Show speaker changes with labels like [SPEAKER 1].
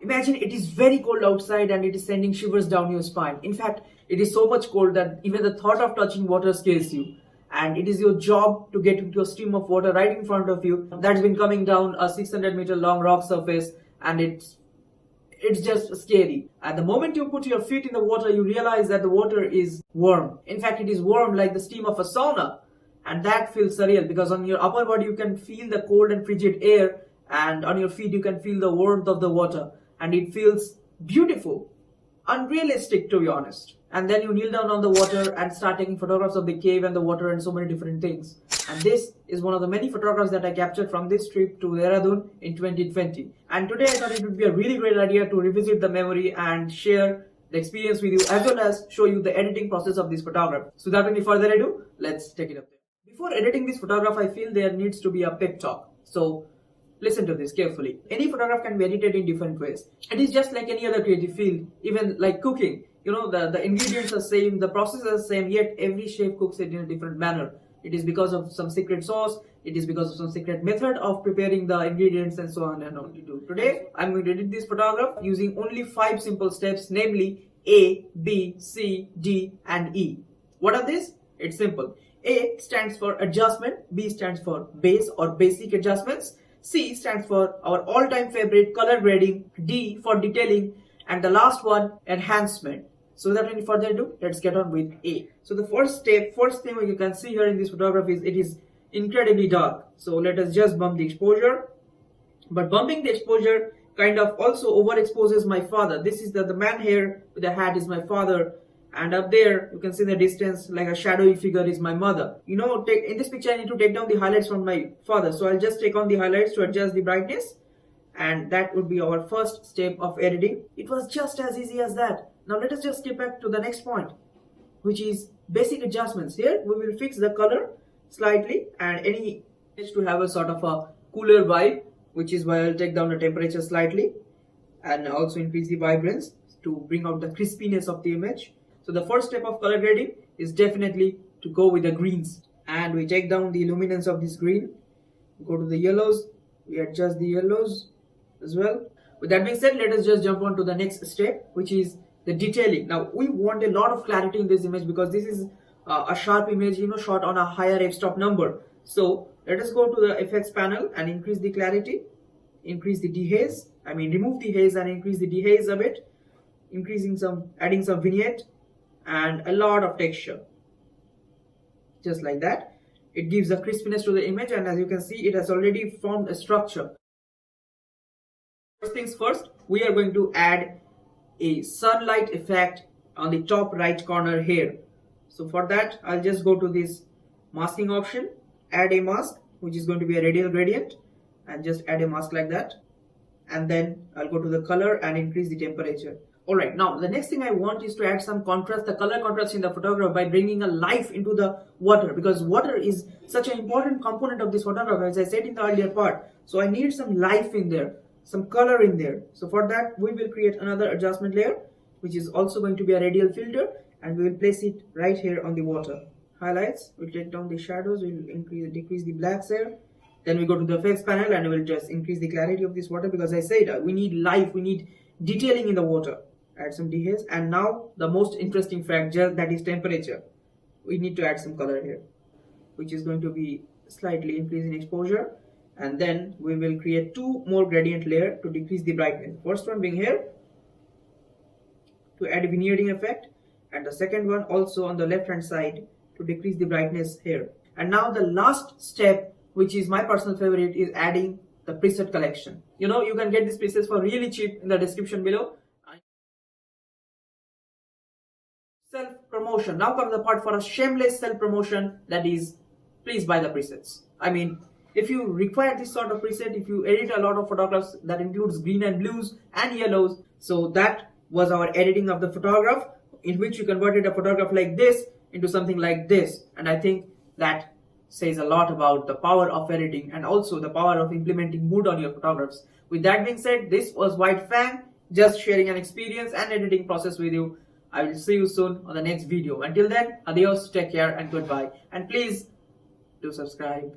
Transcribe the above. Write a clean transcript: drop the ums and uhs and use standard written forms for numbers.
[SPEAKER 1] Imagine it is very cold outside and it is sending shivers down your spine. In fact, it is so much cold that even the thought of touching water scares you. And it is your job to get into a stream of water right in front of you that's been coming down a 600-meter long rock surface, and it's just scary. At the moment you put your feet in the water, you realize that the water is warm. In fact, it is warm like the steam of a sauna. And that feels surreal because on your upper body you can feel the cold and frigid air, and on your feet you can feel the warmth of the water, and it feels beautiful, unrealistic to be honest. And then you kneel down on the water and start taking photographs of the cave and the water and so many different things. And this is one of the many photographs that I captured from this trip to Dehradun in 2020. And today I thought it would be a really great idea to revisit the memory and share the experience with you, as well as show you the editing process of this photograph. So without any further ado, let's take it up there. Before editing this photograph, I feel there needs to be a pep talk. So listen to this carefully. Any photograph can be edited in different ways. It is just like any other creative field, even like cooking. You know, the ingredients are same, the process is the same, yet every chef cooks it in a different manner. It is because of some secret sauce, it is because of some secret method of preparing the ingredients and so on and on. Today, I'm going to edit this photograph using only 5 simple steps, namely A, B, C, D and E. What are these? It's simple. A stands for adjustment, B stands for base or basic adjustments, C stands for our all-time favorite color grading, D for detailing, and the last one, enhancement. So without any further ado, let's get on with A. So the first thing you can see here in this photograph is it is incredibly dark. So let us just bump the exposure. But bumping the exposure kind of also overexposes my father. This is the man here with the hat is my father. And up there, you can see in the distance, like a shadowy figure is my mother. You know, in this picture, I need to take down the highlights from my father. So I'll just take on the highlights to adjust the brightness. And that would be our first step of editing. It was just as easy as that. Now let us just skip back to the next point, which is basic adjustments. Here, we will fix the color slightly and any image to have a sort of a cooler vibe, which is why I'll take down the temperature slightly and also increase the vibrance to bring out the crispiness of the image. So the first step of color grading is definitely to go with the greens, and we take down the luminance of this green, go to the yellows, we adjust the yellows as well. With that being said, let us just jump on to the next step, which is the detailing. Now we want a lot of clarity in this image because this is a sharp image, you know, shot on a higher f-stop number. So let us go to the effects panel and increase the clarity, increase the dehaze, remove the haze and increase the dehaze a bit, adding some vignette and a lot of texture, just like that. It gives a crispiness to the image, and as you can see, it has already formed a structure. First things first, we are going to add a sunlight effect on the top right corner here. So for that, I'll just go to this masking option, add a mask, which is going to be a radial gradient, and just add a mask like that. And then I'll go to the color and increase the temperature. Alright, now the next thing I want is to add some contrast, the color contrast in the photograph by bringing a life into the water, because water is such an important component of this photograph, as I said in the earlier part. So I need some life in there, some color in there. So for that, we will create another adjustment layer, which is also going to be a radial filter, and we will place it right here on the water. Highlights, we'll take down the shadows, we'll decrease the blacks here. Then we go to the effects panel and we'll just increase the clarity of this water, because I said we need life, we need detailing in the water. Add some dehaze, and now the most interesting factor, that is temperature. We need to add some color here, which is going to be slightly increasing exposure, and then we will create 2 more gradient layer to decrease the brightness. First one being here to add a vignetting effect, and the second one also on the left hand side to decrease the brightness here. And now the last step, which is my personal favorite, is adding the preset collection. You know, you can get these presets for really cheap in the description below. Self-promotion. Now comes the part for a shameless self-promotion, that is, please buy the presets. If you require this sort of preset, if you edit a lot of photographs that includes green and blues and yellows, so that was our editing of the photograph, in which you converted a photograph like this into something like this. And I think that says a lot about the power of editing and also the power of implementing mood on your photographs. With that being said, this was White Fang, just sharing an experience and editing process with you. I will see you soon on the next video. Until then, adios, take care and goodbye. And please do subscribe.